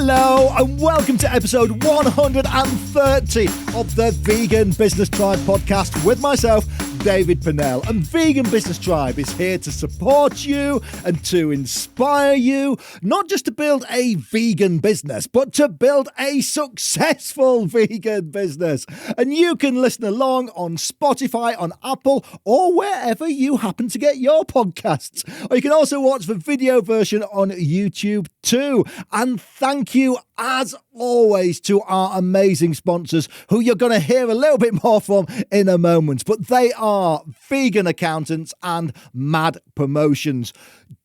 Hello and welcome to episode 130 of the Vegan Business Tribe podcast with myself, David Pennell. And Vegan Business Tribe is here to support you and to inspire you, not just to build a vegan business, but to build a successful vegan business. And you can listen along on Spotify, on Apple, or wherever you happen to get your podcasts. Or you can also watch the video version on YouTube too. And thank you, as always, to our amazing sponsors, who you're going to hear a little bit more from in a moment. But they are Vegan Accountants and Mad Promotions.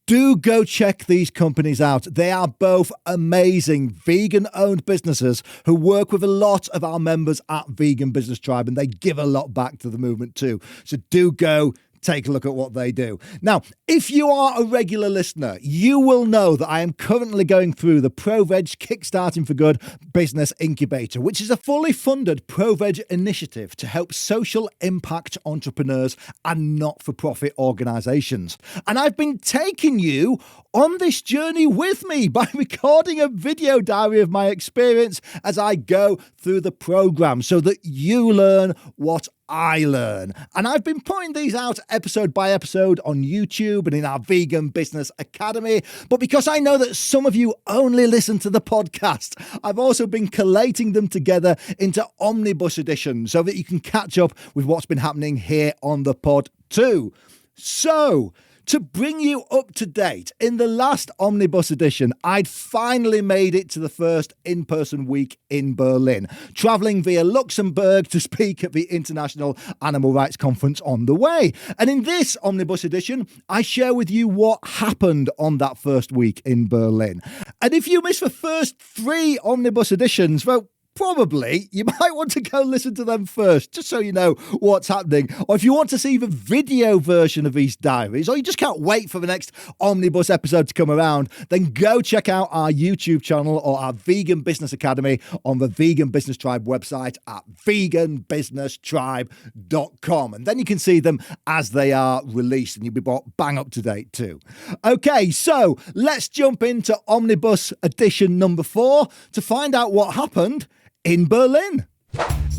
Do go check these companies out. They are both amazing vegan-owned businesses who work with a lot of our members at Vegan Business Tribe, and they give a lot back to the movement too. So do go take a look at what they do. Now, if you are a regular listener, you will know that I am currently going through the ProVeg Kickstarting For Good business incubator, which is a fully funded ProVeg initiative to help social impact entrepreneurs and not-for-profit organisations. And I've been taking you on this journey with me by recording a video diary of my experience as I go through the programme so that you learn what I learn. And I've been putting these out episode by episode on YouTube and in our Vegan Business Academy. But because I know that some of you only listen to the podcast, I've also been collating them together into Omnibus editions so that you can catch up with what's been happening here on the pod too. So, to bring you up to date, in the last Omnibus edition, I'd finally made it to the first in-person week in Berlin, travelling via Luxembourg to speak at the International Animal Rights Conference on the way. And in this Omnibus edition, I share with you what happened on that first week in Berlin. And if you missed the first 3 Omnibus editions, well, probably you might want to go listen to them first, just so you know what's happening. Or if you want to see the video version of these diaries, or you just can't wait for the next Omnibus episode to come around, then go check out our YouTube channel or our Vegan Business Academy on the Vegan Business Tribe website at veganbusinesstribe.com. And then you can see them as they are released and you'll be brought bang up to date too. Okay, so let's jump into Omnibus edition number 4 to find out what happened in Berlin.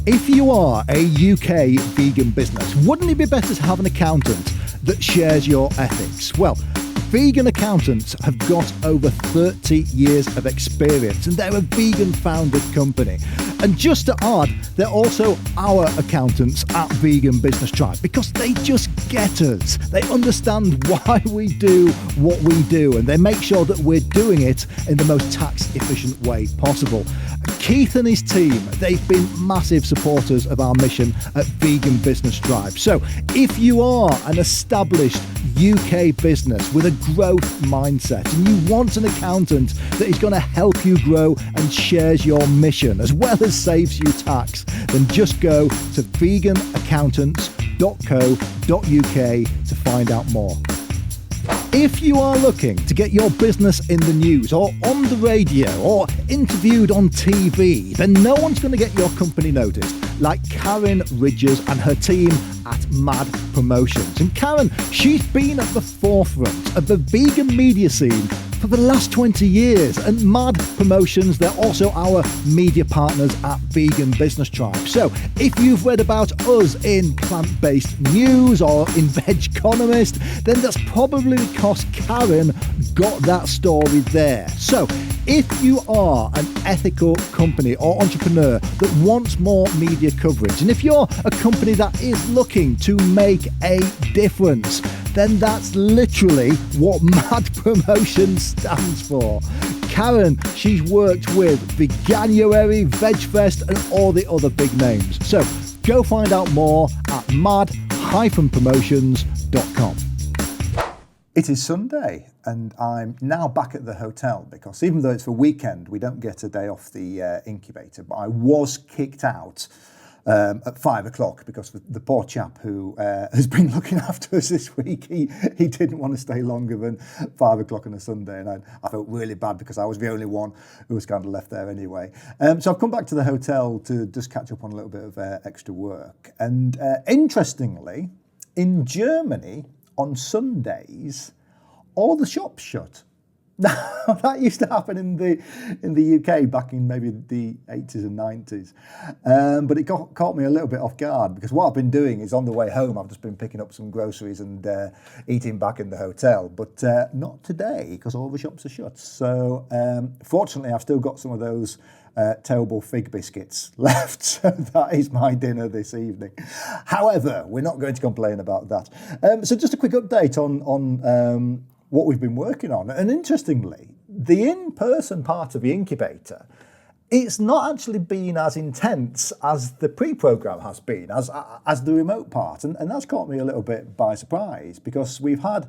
If you are a UK vegan business, wouldn't it be better to have an accountant that shares your ethics? Well, Vegan Accountants have got over 30 years of experience and they're a vegan-founded company. And just to add, they're also our accountants at Vegan Business Tribe because they just get us. They understand why we do what we do and they make sure that we're doing it in the most tax-efficient way possible. Keith and his team, they've been massive supporters of our mission at Vegan Business Tribe. So if you are an established UK business with a growth mindset and you want an accountant that is going to help you grow and shares your mission as well as saves you tax, then just go to veganaccountants.co.uk to find out more. If you are looking to get your business in the news or on the radio or interviewed on TV, then no one's going to get your company noticed like Karen Ridgers and her team at Mad Promotions. And Karen, she's been at the forefront of the vegan media scene for the last 20 years. And Mad Promotions, they're also our media partners at Vegan Business Tribe. So if you've read about us in plant-based news or in Veg Economist, then that's probably because Karen got that story there. So if you are an ethical company or entrepreneur that wants more media coverage, and if you're a company that is looking to make a difference, then that's literally what Mad Promotions stands for. Karen, she's worked with Veganuary, VegFest and all the other big names. So go find out more at mad-promotions.com. It is Sunday and I'm now back at the hotel because even though it's the weekend, we don't get a day off the incubator, but I was kicked out at 5 o'clock because the poor chap who has been looking after us this week, he didn't want to stay longer than 5 o'clock on a Sunday, and I felt really bad because I was the only one who was kind of left there anyway. So I've come back to the hotel to just catch up on a little bit of extra work. And interestingly, in Germany, on Sundays, all the shops shut. That used to happen in the UK back in maybe the 80s and 90s. But it caught me a little bit off guard, because what I've been doing is on the way home, I've just been picking up some groceries and eating back in the hotel. But not today, because all the shops are shut. So fortunately, I've still got some of those terrible fig biscuits left. So that is my dinner this evening. However, we're not going to complain about that. So just a quick update on what we've been working on. And interestingly, the in-person part of the incubator, it's not actually been as intense as the pre-program has been, as the remote part. And that's caught me a little bit by surprise, because we've had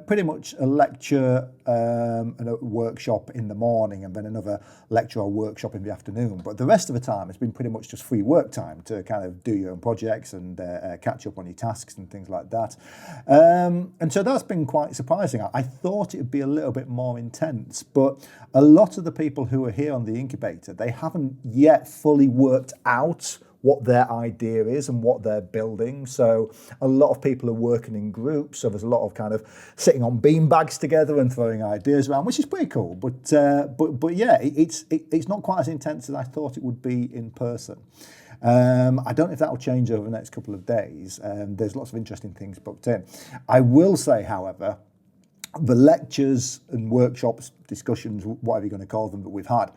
pretty much a lecture and a workshop in the morning, and then another lecture or workshop in the afternoon. But the rest of the time, it's been pretty much just free work time to kind of do your own projects and catch up on your tasks and things like that. And so that's been quite surprising. I thought it would be a little bit more intense, but a lot of the people who are here on the incubator, they haven't yet fully worked out what their idea is and what they're building. So a lot of people are working in groups. So there's a lot of kind of sitting on bean bags together and throwing ideas around, which is pretty cool. But yeah, it's not quite as intense as I thought it would be in person. I don't know if that will change over the next couple of days. There's lots of interesting things booked in. I will say, however, the lectures and workshops, discussions, whatever you're going to call them, that we've had,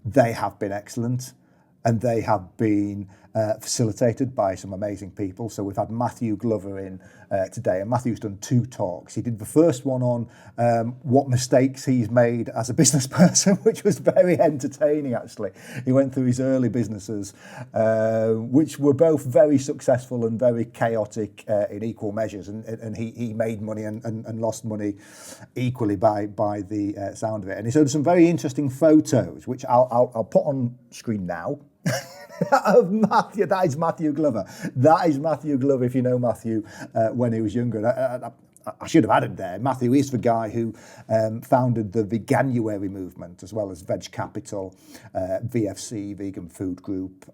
they have been excellent. And they have been facilitated by some amazing people. So we've had Matthew Glover in today, and Matthew's done 2 talks. He did the first one on what mistakes he's made as a business person, which was very entertaining, actually. He went through his early businesses, which were both very successful and very chaotic in equal measures. And he made money and lost money equally by the sound of it. And he showed some very interesting photos, which I'll put on screen now. Of Matthew, that is Matthew Glover. That is Matthew Glover, if you know Matthew when he was younger. I should have added there, Matthew is the guy who founded the Veganuary movement, as well as Veg Capital, VFC, Vegan Food Group,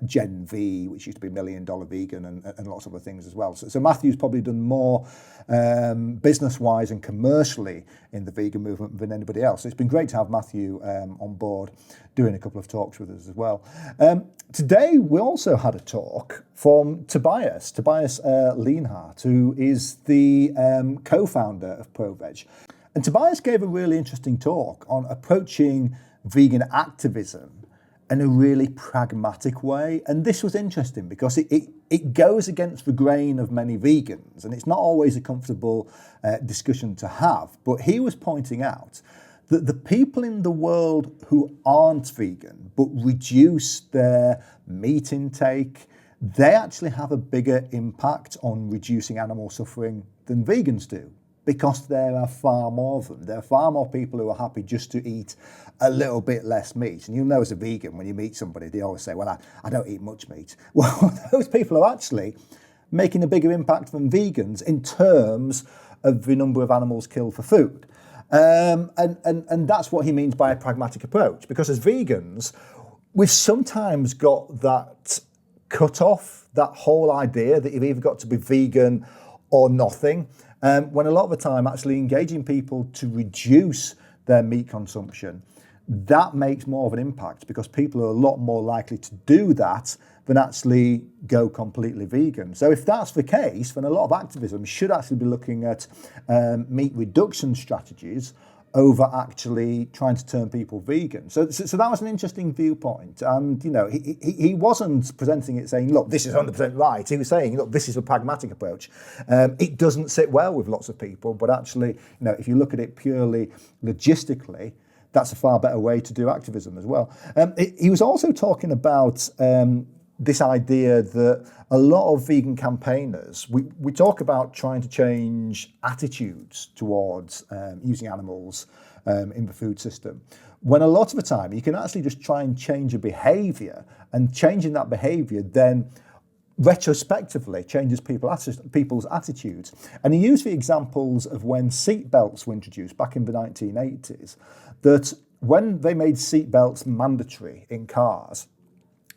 Gen V, which used to be $1 Million Vegan, and lots of other things as well. So Matthew's probably done more business-wise and commercially in the vegan movement than anybody else. So it's been great to have Matthew on board, doing a couple of talks with us as well. Today, we also had a talk from Tobias Lienhardt, who is the co-founder of ProVeg. And Tobias gave a really interesting talk on approaching vegan activism in a really pragmatic way. And this was interesting because it goes against the grain of many vegans, and it's not always a comfortable discussion to have. But he was pointing out that the people in the world who aren't vegan but reduce their meat intake, they actually have a bigger impact on reducing animal suffering than vegans do, because there are far more of them. There are far more people who are happy just to eat a little bit less meat. And you'll know as a vegan, when you meet somebody, they always say, well, I don't eat much meat. Well, those people are actually making a bigger impact than vegans in terms of the number of animals killed for food. And that's what he means by a pragmatic approach, because as vegans, we've sometimes got that cut off, that whole idea that you've either got to be vegan or nothing, when a lot of the time actually engaging people to reduce their meat consumption, that makes more of an impact, because people are a lot more likely to do that than actually go completely vegan. So if that's the case, then a lot of activism should actually be looking at meat reduction strategies over actually trying to turn people vegan. So that was an interesting viewpoint. And, you know, he wasn't presenting it saying, look, this is 100% right. He was saying, look, this is a pragmatic approach. It doesn't sit well with lots of people, but actually, you know, if you look at it purely logistically, that's a far better way to do activism as well. He was also talking about this idea that a lot of vegan campaigners, we talk about trying to change attitudes towards using animals in the food system, when a lot of the time you can actually just try and change a behaviour, and changing that behaviour then retrospectively changes people's attitudes. And he used the examples of when seat belts were introduced back in the 1980s, that when they made seat belts mandatory in cars,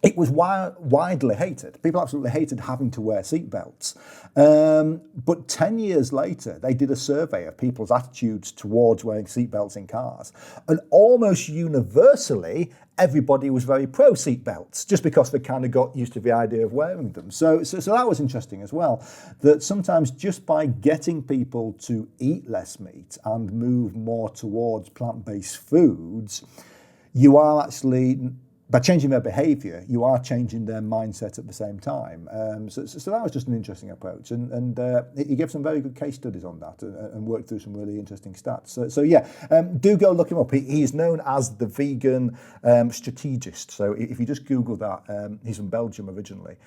it was widely hated. People absolutely hated having to wear seatbelts. But 10 years later, they did a survey of people's attitudes towards wearing seatbelts in cars. And almost universally, everybody was very pro seatbelts, just because they kind of got used to the idea of wearing them. So that was interesting as well, that sometimes just by getting people to eat less meat and move more towards plant-based foods, you are actually, by changing their behaviour, you are changing their mindset at the same time. So that was just an interesting approach, and he gave some very good case studies on that and worked through some really interesting stats. So yeah, do go look him up. He's known as the vegan strategist. So if you just Google that, he's from Belgium originally.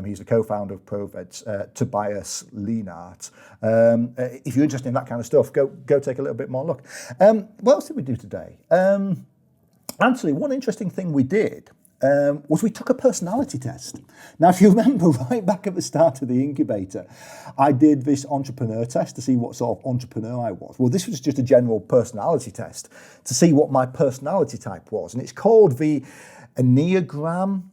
He's the co-founder of ProVeg, Tobias Leenaert. If you're interested in that kind of stuff, go take a little bit more look. What else did we do today? Actually, one interesting thing we did was we took a personality test. Now, if you remember right back at the start of the Incubator, I did this entrepreneur test to see what sort of entrepreneur I was. Well, this was just a general personality test to see what my personality type was. And it's called the Enneagram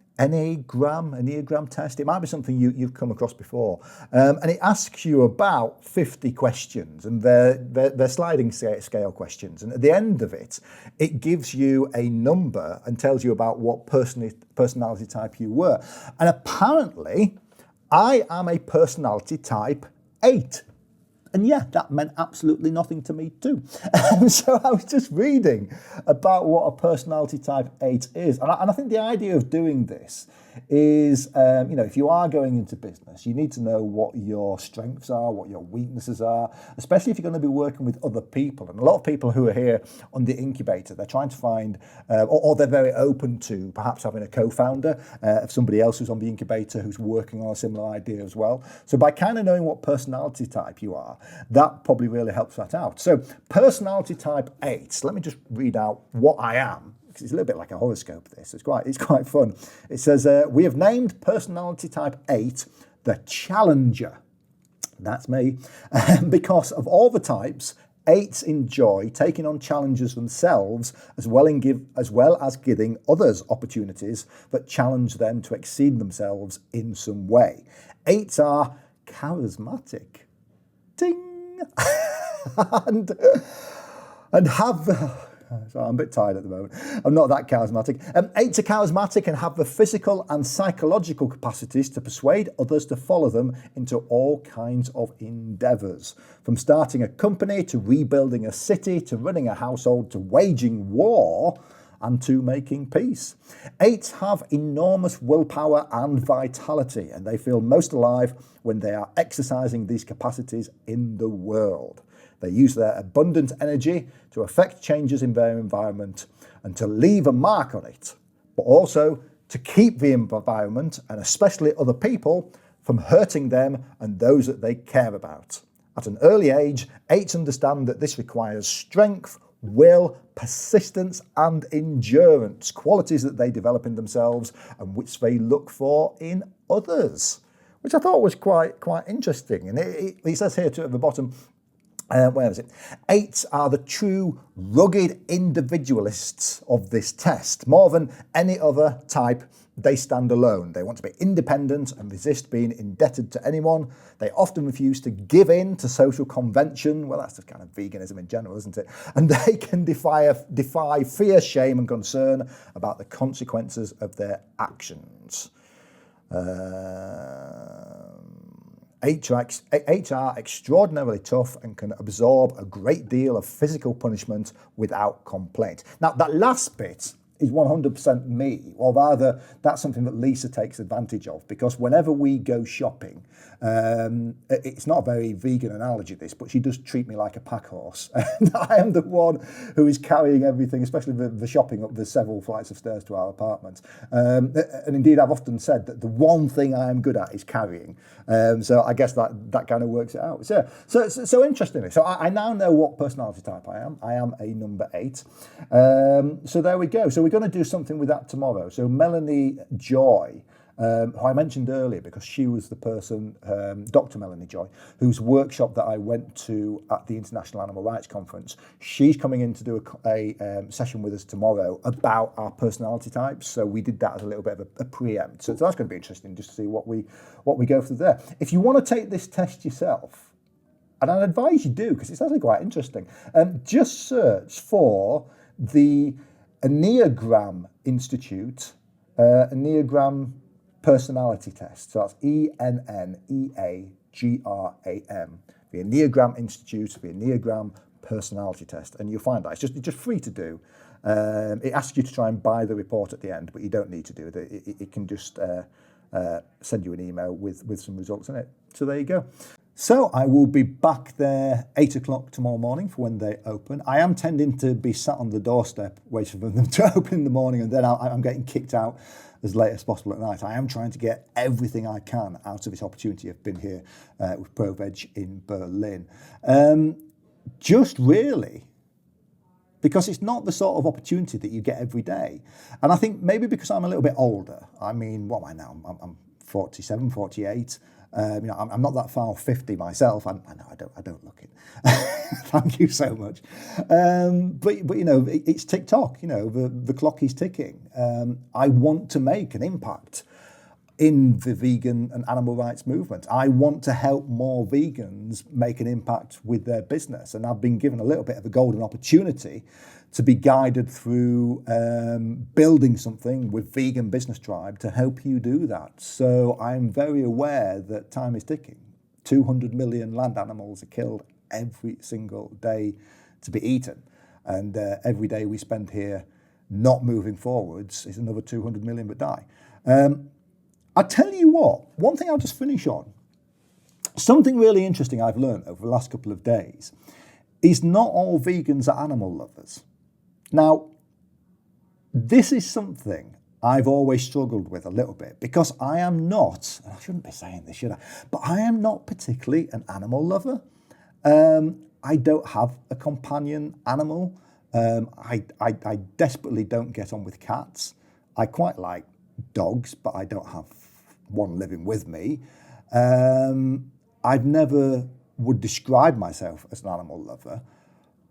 test. It might be something you've come across before. And it asks you about 50 questions, and they're sliding scale questions. And at the end of it, it gives you a number and tells you about what personality type you were. And apparently, I am a personality type 8. And yeah, that meant absolutely nothing to me too. So I was just reading about what a personality type 8 is. And I think the idea of doing this is, if you are going into business, you need to know what your strengths are, what your weaknesses are, especially if you're going to be working with other people. And a lot of people who are here on the Incubator, they're trying to find, or they're very open to perhaps having a co-founder of somebody else who's on the Incubator who's working on a similar idea as well. So by kind of knowing what personality type you are, that probably really helps that out. So personality type 8, let me just read out what I am. It's a little bit like a horoscope, this. It's quite fun. It says, we have named personality type 8 the Challenger. That's me. Because of all the types, 8s enjoy taking on challenges themselves as well as giving others opportunities that challenge them to exceed themselves in some way. 8s are charismatic. Ding! and have... So I'm a bit tired at the moment. I'm not that charismatic. 8s are charismatic and have the physical and psychological capacities to persuade others to follow them into all kinds of endeavours. From starting a company, to rebuilding a city, to running a household, to waging war, and to making peace. 8s have enormous willpower and vitality, and they feel most alive when they are exercising these capacities in the world. They use their abundant energy to affect changes in their environment and to leave a mark on it, but also to keep the environment, and especially other people, from hurting them and those that they care about. At an early age, 8s understand that this requires strength, will, persistence and endurance, qualities that they develop in themselves and which they look for in others, which I thought was quite interesting. And it says here too at the bottom, where is it? 8s are the true rugged individualists of this test. More than any other type, they stand alone. They want to be independent and resist being indebted to anyone. They often refuse to give in to social convention. Well, that's just kind of veganism in general, isn't it? And they can defy fear, shame and concern about the consequences of their actions. 8s are extraordinarily tough and can absorb a great deal of physical punishment without complaint. Now, that last bit is 100% me, or rather, that's something that Lisa takes advantage of, because whenever we go shopping, it's not a very vegan analogy, this, but she does treat me like a pack horse. And I am the one who is carrying everything, especially the shopping up the several flights of stairs to our apartment. And indeed, I've often said that the one thing I am good at is carrying. So I guess that kind of works it out. So interestingly, so I now know what personality type I am. I am a number 8. So there we go. So we're going to do something with that tomorrow. So Melanie Joy who I mentioned earlier because she was the person, Dr. Melanie Joy, whose workshop that I went to at the International Animal Rights Conference. She's coming in to do a session with us tomorrow about our personality types. So we did that as a little bit of a preempt. So that's going to be interesting just to see what we go through there. If you want to take this test yourself, and I'd advise you do because it's actually quite interesting, just search for the Enneagram Institute, Enneagram Personality Test. So that's ENNEAGRAM, the Enneagram Institute, the Enneagram Personality Test. And you'll find that. It's just free to do. It asks you to try and buy the report at the end, but you don't need to do it. It can just send you an email with some results in it. So there you go. So I will be back there 8 o'clock tomorrow morning for when they open. I am tending to be sat on the doorstep waiting for them to open in the morning, and then I'm getting kicked out as late as possible at night. I am trying to get everything I can out of this opportunity. I've been here with ProVeg in Berlin. Just really because it's not the sort of opportunity that you get every day. And I think maybe because I'm a little bit older, I mean, what am I now? I'm 47, 48. I'm not that far off 50 myself. I know I don't look it. Thank you so much. But you know, it's tick-tock. You know, the clock is ticking. I want to make an impact in the vegan and animal rights movement. I want to help more vegans make an impact with their business. And I've been given a little bit of a golden opportunity to be guided through building something with Vegan Business Tribe to help you do that. So I'm very aware that time is ticking. 200 million land animals are killed every single day to be eaten. And every day we spend here not moving forwards is another 200 million that die. I tell you what, one thing I'll just finish on, something really interesting I've learned over the last couple of days is not all vegans are animal lovers. Now, this is something I've always struggled with a little bit because I am not, and I shouldn't be saying this, should I? But I am not particularly an animal lover. I don't have a companion animal. I desperately don't get on with cats. I quite like dogs, but I don't have one living with me. I've never would describe myself as an animal lover,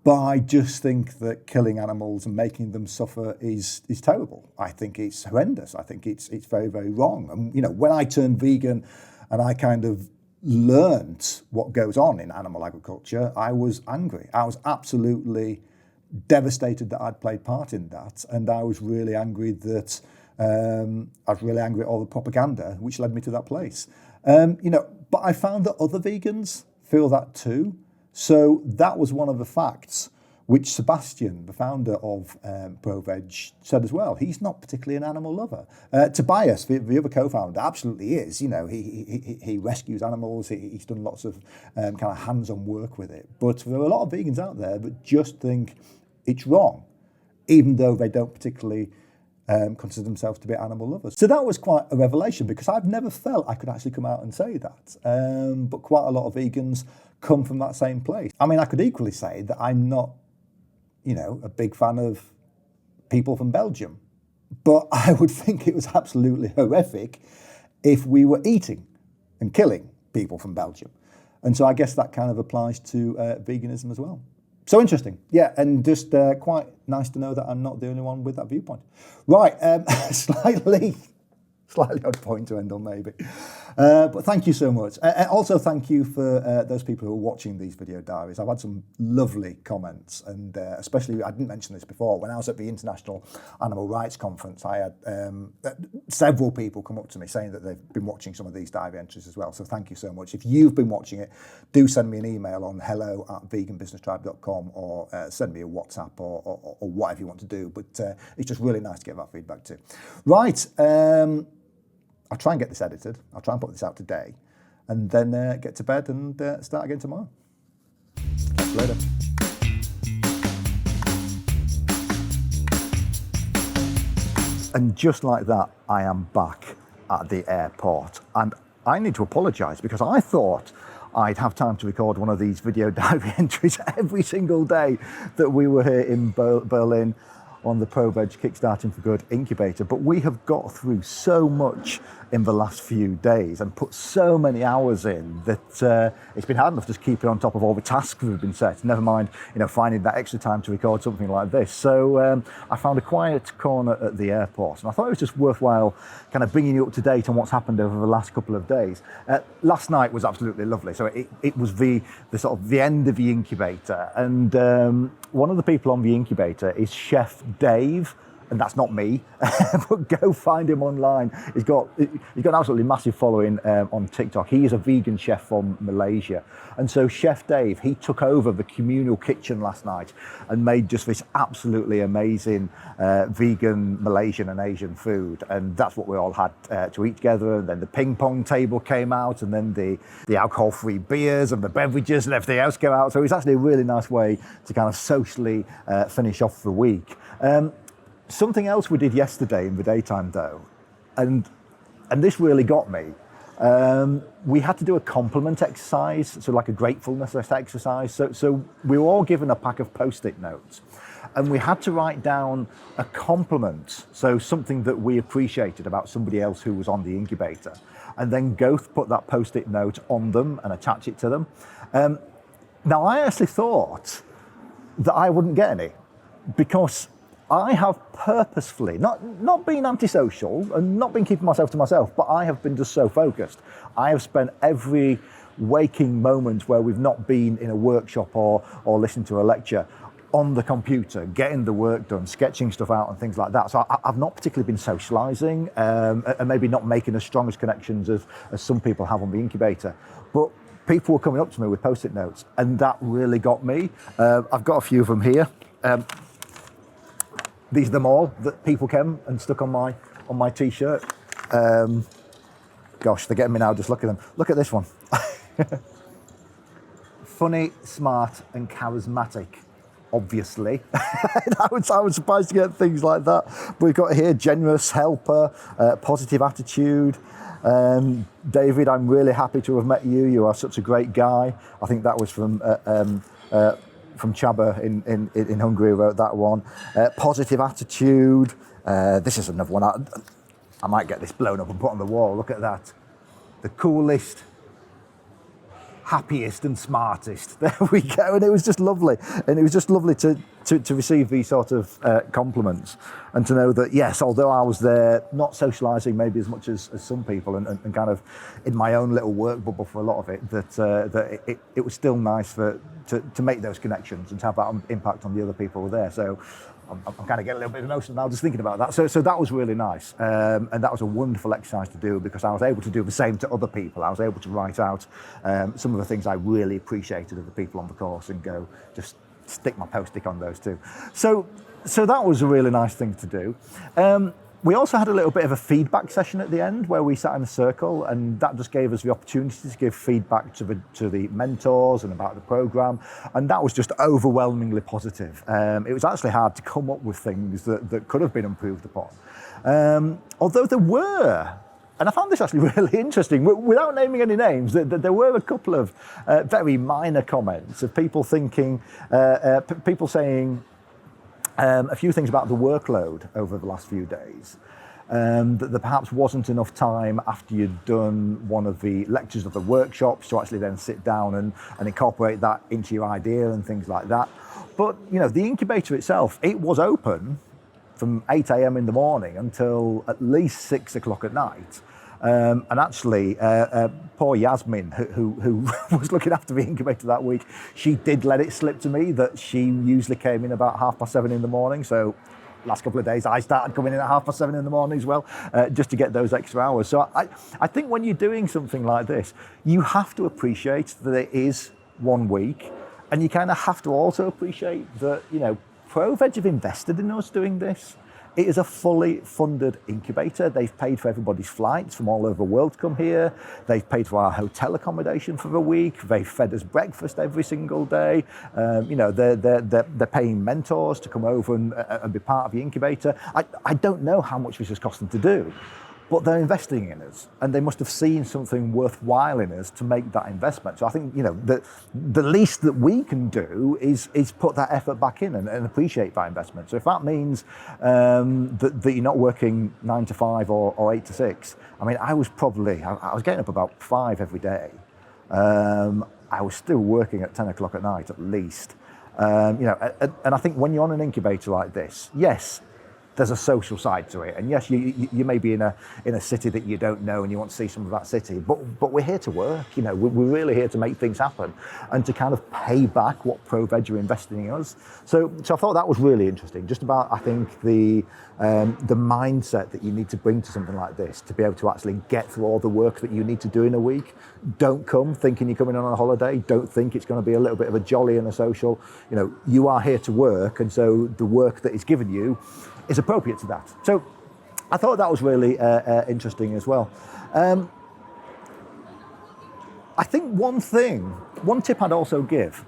but I just think that killing animals and making them suffer is terrible. I think it's horrendous. I think it's very, very wrong. And you know, when I turned vegan and I kind of learned what goes on in animal agriculture, I was angry. I was absolutely devastated that I'd played part in that, and I was really angry that I was really angry at all the propaganda which led me to that place. But I found that other vegans feel that too. So that was one of the facts which Sebastian, the founder of ProVeg, said as well. He's not particularly an animal lover. Tobias, the other co-founder, absolutely is. You know, he rescues animals. He's done lots of kind of hands-on work with it. But there are a lot of vegans out there that just think it's wrong, even though they don't particularly consider themselves to be animal lovers. So that was quite a revelation because I've never felt I could actually come out and say that. But quite a lot of vegans come from that same place. I mean, I could equally say that I'm not, a big fan of people from Belgium, but I would think it was absolutely horrific if we were eating and killing people from Belgium. And so I guess that kind of applies to veganism as well. So interesting, yeah, and just quite nice to know that I'm not the only one with that viewpoint. Right, slightly odd point to end on maybe. But thank you so much. Also thank you for those people who are watching these video diaries. I've had some lovely comments, and especially, I didn't mention this before, when I was at the International Animal Rights Conference, I had several people come up to me saying that they've been watching some of these diary entries as well. So thank you so much. If you've been watching it, do send me an email on hello@veganbusinesstribe.com or send me a WhatsApp or whatever you want to do. But it's just really nice to get that feedback too. Right. I'll try and get this edited. I'll try and put this out today and then get to bed and start again tomorrow. Catch you later. And just like that, I am back at the airport. And I need to apologise because I thought I'd have time to record one of these video diary entries every single day that we were here in Berlin. on the ProVeg Kickstarting For Good Incubator, but we have got through so much in the last few days and put so many hours in that it's been hard enough just keeping on top of all the tasks that have been set, never mind finding that extra time to record something like this. So I found a quiet corner at the airport, and I thought it was just worthwhile kind of bringing you up to date on what's happened over the last couple of days. Last night was absolutely lovely. So it was the sort of the end of the incubator, and one of the people on the incubator is Chef Dave, and that's not me, but go find him online. He's got an absolutely massive following on TikTok. He is a vegan chef from Malaysia. And so Chef Dave, he took over the communal kitchen last night and made just this absolutely amazing vegan Malaysian and Asian food. And that's what we all had to eat together. And then the ping pong table came out, and then the alcohol-free beers and the beverages and everything else came out. So it was actually a really nice way to kind of socially finish off the week. Something else we did yesterday in the daytime, though, and this really got me. We had to do a compliment exercise, so like a gratefulness exercise. So we were all given a pack of Post-it notes, and we had to write down a compliment, so something that we appreciated about somebody else who was on the incubator, and then go put that Post-it note on them and attach it to them. Now, I actually thought that I wouldn't get any, because I have purposefully, not been antisocial and not been keeping myself to myself, but I have been just so focused. I have spent every waking moment where we've not been in a workshop or listened to a lecture on the computer, getting the work done, sketching stuff out and things like that. So I've not particularly been socialising and maybe not making as strong as connections as some people have on the incubator. But people were coming up to me with Post-it notes, and that really got me. I've got a few of them here. These are them all that people came and stuck on my t-shirt. Gosh, they're getting me now just looking at them. Look at this one. Funny, smart and charismatic, obviously. I was surprised to get things like that. But we've got here generous, helper, positive attitude. David, I'm really happy to have met you. You are such a great guy. I think that was from Csaba in Hungary, wrote that one. Positive attitude. This is another one. I might get this blown up and put on the wall. Look at that. The coolest, happiest and smartest. There we go. And it was just lovely. And it was just lovely to receive these sort of compliments, and to know that, yes, although I was there not socialising maybe as much as some people and kind of in my own little work bubble for a lot of it, that it was still nice to make those connections and to have that impact on the other people who were there. So I'm kind of getting a little bit emotional now just thinking about that. So that was really nice. And that was a wonderful exercise to do, because I was able to do the same to other people. I was able to write out some of the things I really appreciated of the people on the course and go just stick my Post-it on those too. So that was a really nice thing to do. We also had a little bit of a feedback session at the end where we sat in a circle, and that just gave us the opportunity to give feedback to the mentors and about the program, and that was just overwhelmingly positive. It was actually hard to come up with things that could have been improved upon. Although there were, and I found this actually really interesting, without naming any names, there were a couple of very minor comments of people thinking, people saying, a few things about the workload over the last few days. That there perhaps wasn't enough time after you'd done one of the lectures of the workshops to actually then sit down and incorporate that into your idea and things like that. But the incubator itself, it was open from 8 a.m. in the morning until at least 6 o'clock at night. And actually, poor Yasmin, who was looking after the incubator that week, she did let it slip to me that she usually came in about 7:30 in the morning. So last couple of days, I started coming in at 7:30 in the morning as well, just to get those extra hours. So I think when you're doing something like this, you have to appreciate that it is 1 week, and you kind of have to also appreciate that, ProVeg have invested in us doing this. It is a fully funded incubator. They've paid for everybody's flights from all over the world to come here. They've paid for our hotel accommodation for the week. They've fed us breakfast every single day. They're paying mentors to come over and be part of the incubator. I don't know how much this has cost them to do, but they're investing in us, and they must have seen something worthwhile in us to make that investment. So I think, the least that we can do is put that effort back in and appreciate that investment. So if that means that you're not working 9 to 5 or 8 to 6, I mean, I was getting up about 5 every day. I was still working at 10 o'clock at night at least. And I think when you're on an incubator like this, yes, there's a social side to it, and yes, you may be in a city that you don't know and you want to see some of that city, but we're here to work. We're really here to make things happen and to kind of pay back what ProVeg are investing in us. So I thought that was really interesting. Just about, I think, the mindset that you need to bring to something like this to be able to actually get through all the work that you need to do in a week. Don't come thinking you're coming on a holiday. Don't think it's going to be a little bit of a jolly and a social. You are here to work, and so the work that is given you is appropriate to that. So I thought that was really interesting as well. I think one tip I'd also give,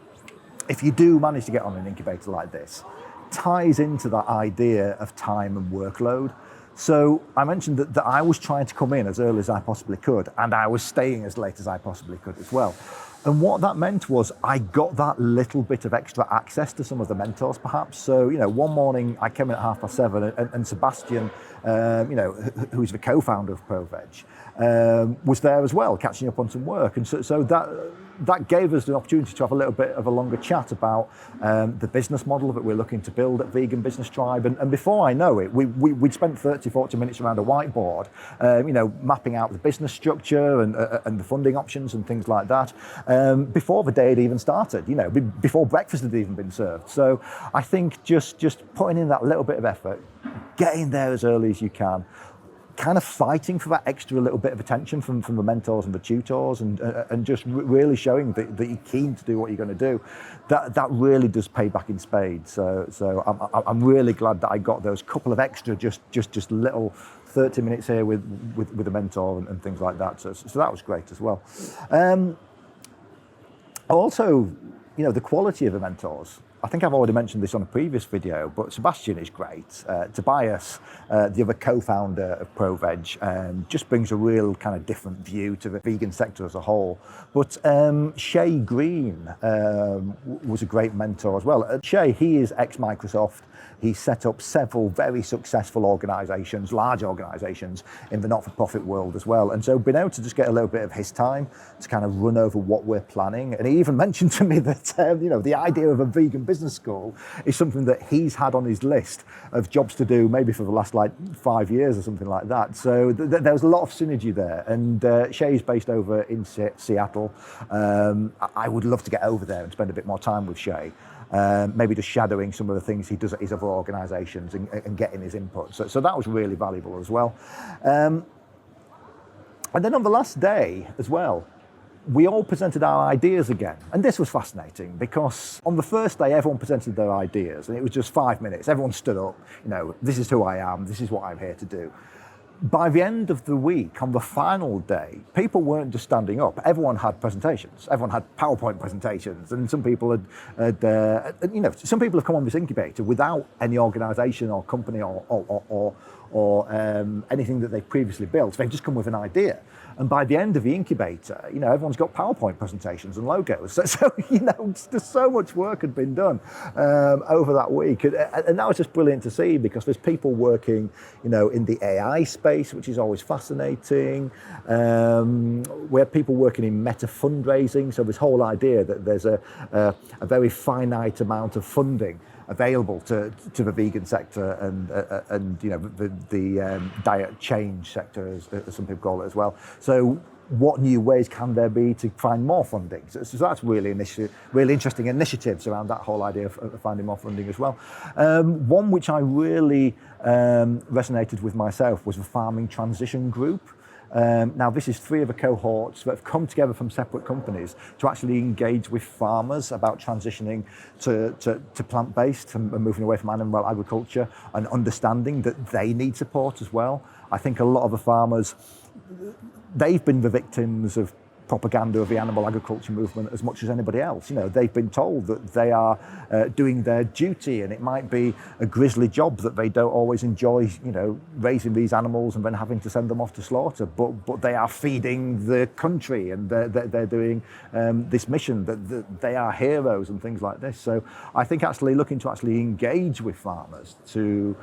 if you do manage to get on an incubator like this, ties into that idea of time and workload. So I mentioned that I was trying to come in as early as I possibly could, and I was staying as late as I possibly could as well. And what that meant was I got that little bit of extra access to some of the mentors, perhaps. So, one morning I came in at 7:30 and Sebastian, who's the co-founder of ProVeg, was there as well, catching up on some work. And so that gave us the opportunity to have a little bit of a longer chat about the business model that we're looking to build at Vegan Business Tribe. And before I know it, we'd spent 30, 40 minutes around a whiteboard, mapping out the business structure and the funding options and things like that, before the day had even started, before breakfast had even been served. So I think just putting in that little bit of effort, getting there as early as you can, kind of fighting for that extra little bit of attention from the mentors and the tutors, and just really showing that you're keen to do what you're going to do, that really does pay back in spades. So I'm really glad that I got those couple of extra just little 30 minutes here with a mentor and things like that. So that was great as well. Also, the quality of the mentors. I think I've already mentioned this on a previous video, but Sebastian is great. Tobias, the other co-founder of ProVeg, just brings a real kind of different view to the vegan sector as a whole. But Shay Green was a great mentor as well. Shay, he is ex-Microsoft. He set up several very successful organisations, large organisations in the not-for-profit world as well. And so being able to just get a little bit of his time to kind of run over what we're planning. And he even mentioned to me that, the idea of a vegan business school is something that he's had on his list of jobs to do maybe for the last 5 years or something like that. So there was a lot of synergy there. And Shay's based over in Seattle. I would love to get over there and spend a bit more time with Shay. Maybe just shadowing some of the things he does at his other organisations and getting his input. So that was really valuable as well. And then on the last day as well, we all presented our ideas again. And this was fascinating because on the first day, everyone presented their ideas and it was just 5 minutes. Everyone stood up, this is who I am, this is what I'm here to do. By the end of the week, on the final day, people weren't just standing up. Everyone had presentations. Everyone had PowerPoint presentations, and some people some people have come on this incubator without any organisation or company or anything that they've previously built. They've just come with an idea. And by the end of the incubator, everyone's got PowerPoint presentations and logos. So there's so much work had been done over that week. And that was just brilliant to see because there's people working, in the AI space, which is always fascinating. We had people working in meta fundraising. So this whole idea that there's a very finite amount of funding available to the vegan sector and the diet change sector, as some people call it as well. So what new ways can there be to find more funding? So that's really interesting initiatives around that whole idea of finding more funding as well. One which I really resonated with myself was the Farming Transition Group. Now, this is 3 of the cohorts that have come together from separate companies to actually engage with farmers about transitioning to plant-based and moving away from animal agriculture and understanding that they need support as well. I think a lot of the farmers, they've been the victims of propaganda of the animal agriculture movement as much as anybody else. They've been told that they are doing their duty, and it might be a grisly job that they don't always enjoy, raising these animals and then having to send them off to slaughter, but they are feeding the country, and they're doing this mission, that they are heroes and things like this. So I think actually looking to actually engage with farmers to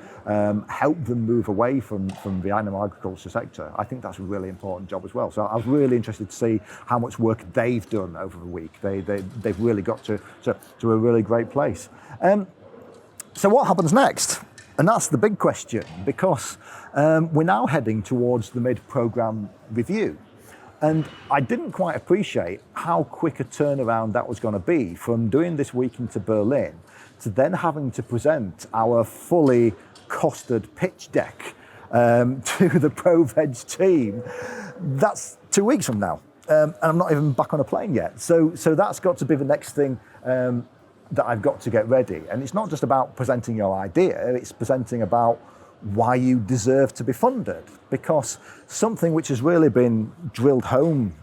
help them move away from the animal agriculture sector, I think that's a really important job as well. So I was really interested to see how much work they've done over the week. They've really got to a really great place. So what happens next? And that's the big question, because we're now heading towards the mid-programme review. And I didn't quite appreciate how quick a turnaround that was going to be, from doing this week into Berlin to then having to present our fully costed pitch deck to the ProVeg team. That's 2 weeks from now. And I'm not even back on a plane yet. So that's got to be the next thing that I've got to get ready. And it's not just about presenting your idea, it's presenting about why you deserve to be funded. Because something which has really been drilled home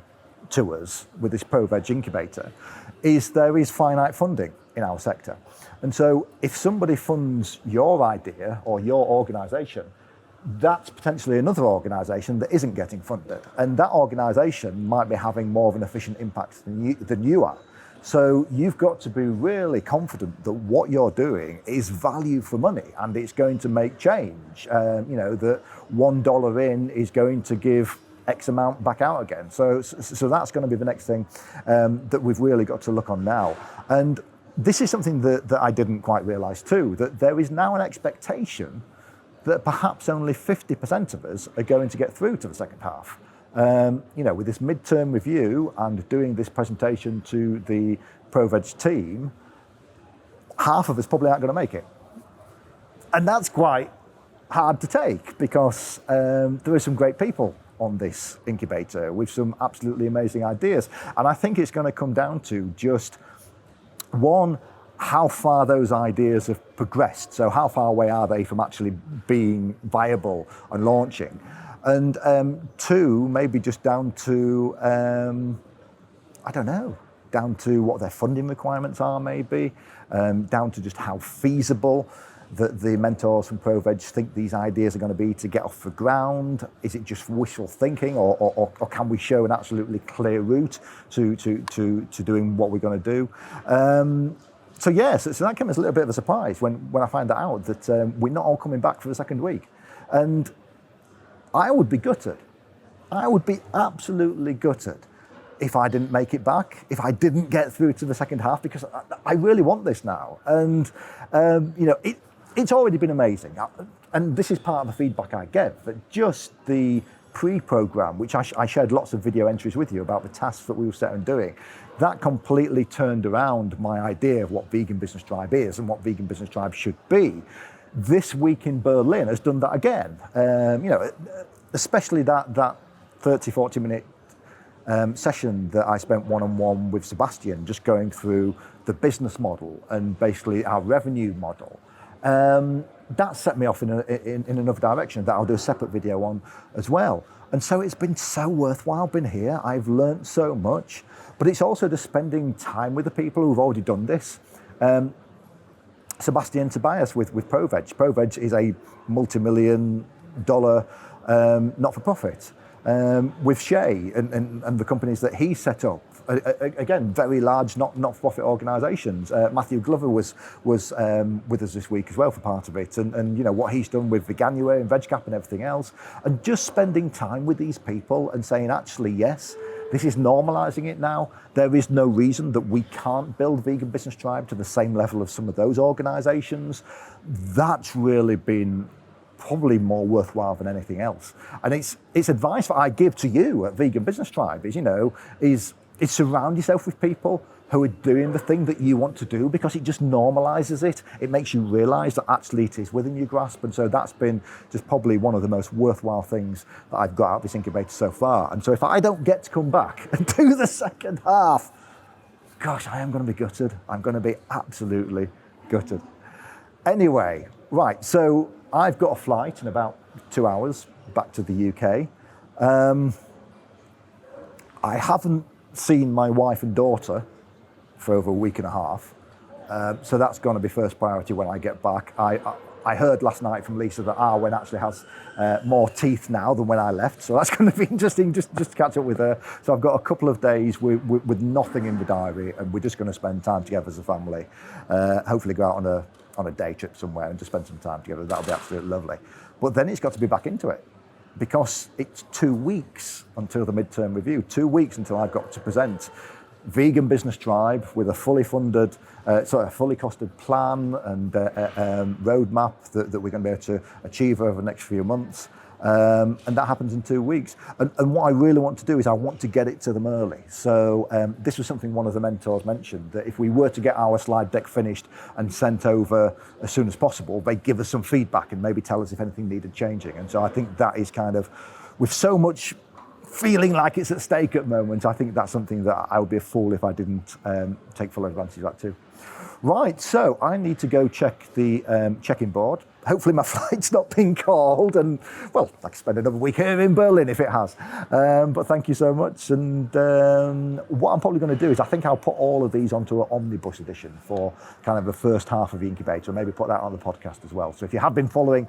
to us with this ProVeg Incubator is there is finite funding in our sector. And so if somebody funds your idea or your organisation, that's potentially another organisation that isn't getting funded. And that organisation might be having more of an efficient impact than you are. So you've got to be really confident that what you're doing is value for money and it's going to make change. That $1 in is going to give X amount back out again. So that's going to be the next thing that we've really got to look on now. And this is something that I didn't quite realise too, that there is now an expectation that perhaps only 50% of us are going to get through to the second half. With this midterm review and doing this presentation to the ProVeg team, half of us probably aren't going to make it. And that's quite hard to take, because there are some great people on this incubator with some absolutely amazing ideas. And I think it's going to come down to just, one, how far those ideas have progressed. So how far away are they from actually being viable and launching? And two, maybe just down to, down to what their funding requirements are, maybe, down to just how feasible that the mentors from ProVeg think these ideas are going to be to get off the ground. Is it just wishful thinking, or can we show an absolutely clear route to doing what we're going to do? So that came as a little bit of a surprise when I found that out, that we're not all coming back for the second week. And I would be gutted. I would be absolutely gutted if I didn't make it back, if I didn't get through to the second half, because I really want this now. And, it's already been amazing. And this is part of the feedback I get, that just the pre-program, which I shared lots of video entries with you about the tasks that we were set on doing, that completely turned around my idea of what Vegan Business Tribe is and what Vegan Business Tribe should be. This week in Berlin has done that again. Especially that 30, 40 minute session that I spent one-on-one with Sebastian, just going through the business model and basically our revenue model. That set me off in another direction that I'll do a separate video on as well. And so it's been so worthwhile being here. I've learned so much, but it's also just spending time with the people who've already done this. Sebastian Tobias with ProVeg. ProVeg is a multi-million-dollar not-for-profit. With Shay and the companies that he set up, again, very large not-for-profit organisations. Matthew Glover was with us this week as well for part of it, and what he's done with Veganuary and VegCap and everything else, and just spending time with these people and saying, actually, yes, this is normalising it now. There is no reason that we can't build Vegan Business Tribe to the same level of some of those organisations. That's really been probably more worthwhile than anything else. And it's advice that I give to you at Vegan Business Tribe is surround yourself with people who are doing the thing that you want to do, because it just normalizes it. It makes you realize that actually it is within your grasp. And so that's been just probably one of the most worthwhile things that I've got out of this incubator so far. And so if I don't get to come back and do the second half, gosh, I am going to be gutted. I'm going to be absolutely gutted. Anyway, right, so I've got a flight in about 2 hours back to the UK. I haven't seen my wife and daughter for over a week and a half. So that's going to be first priority when I get back. I heard last night from Lisa that Arwen actually has more teeth now than when I left, so that's going to be interesting just to catch up with her. So I've got a couple of days with nothing in the diary, and we're just going to spend time together as a family. Hopefully go out on a day trip somewhere and just spend some time together. That'll be absolutely lovely. But then it's got to be back into it, because it's 2 weeks until the midterm review, 2 weeks until I've got to present Vegan Business Tribe with a fully funded, fully costed plan and roadmap that we're going to be able to achieve over the next few months. And that happens in 2 weeks. And what I really want to do is I want to get it to them early. So this was something one of the mentors mentioned, that if we were to get our slide deck finished and sent over as soon as possible, they'd give us some feedback and maybe tell us if anything needed changing. And so I think that is kind of, with so much feeling like it's at stake at the moment, I think that's something that I would be a fool if I didn't take full advantage of that too. Right, so I need to go check the check-in board. Hopefully my flight's not been called, and well, I can spend another week here in Berlin if it has. But thank you so much. And what I'm probably going to do is I think I'll put all of these onto an Omnibus edition for kind of the first half of the Incubator, maybe put that on the podcast as well. So if you have been following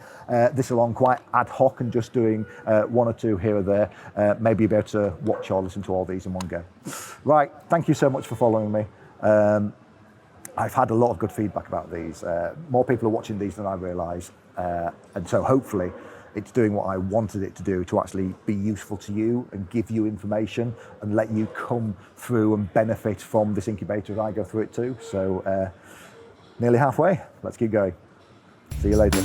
this along quite ad hoc and just doing one or two here or there, maybe you'll be able to watch or listen to all these in one go. Right, thank you so much for following me. I've had a lot of good feedback about these. More people are watching these than I realise. And so hopefully it's doing what I wanted it to do, to actually be useful to you and give you information and let you come through and benefit from this incubator as I go through it too. So nearly halfway, let's keep going. See you later.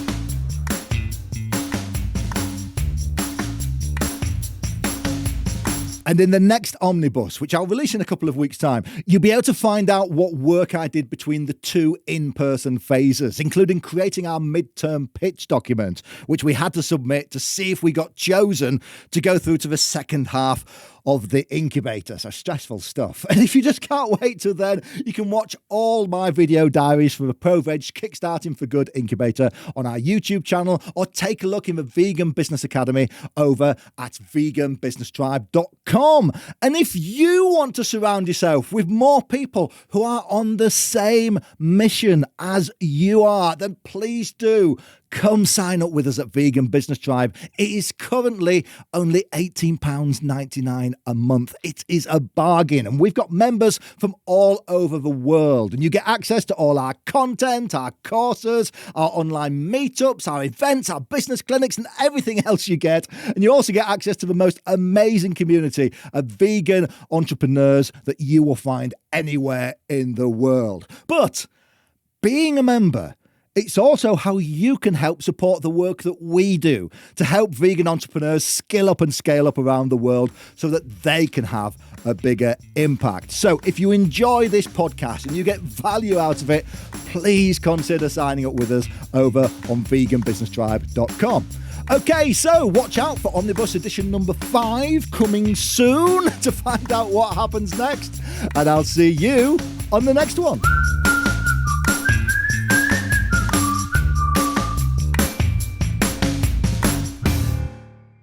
And in the next Omnibus, which I'll release in a couple of weeks' time, you'll be able to find out what work I did between the 2 in-person phases, including creating our midterm pitch document, which we had to submit to see if we got chosen to go through to the second half of the incubator. So stressful stuff. And if you just can't wait till then, you can watch all my video diaries for the ProVeg Kickstarting For Good incubator on our YouTube channel, or take a look in the Vegan Business Academy over at veganbusinesstribe.com. And if you want to surround yourself with more people who are on the same mission as you are, then please do come sign up with us at Vegan Business Tribe. It is currently only £18.99 a month. It is a bargain. And we've got members from all over the world. And you get access to all our content, our courses, our online meetups, our events, our business clinics, and everything else you get. And you also get access to the most amazing community of vegan entrepreneurs that you will find anywhere in the world. But being a member, it's also how you can help support the work that we do to help vegan entrepreneurs skill up and scale up around the world so that they can have a bigger impact. So if you enjoy this podcast and you get value out of it, please consider signing up with us over on veganbusinesstribe.com. Okay, so watch out for Omnibus edition number 5 coming soon to find out what happens next. And I'll see you on the next one.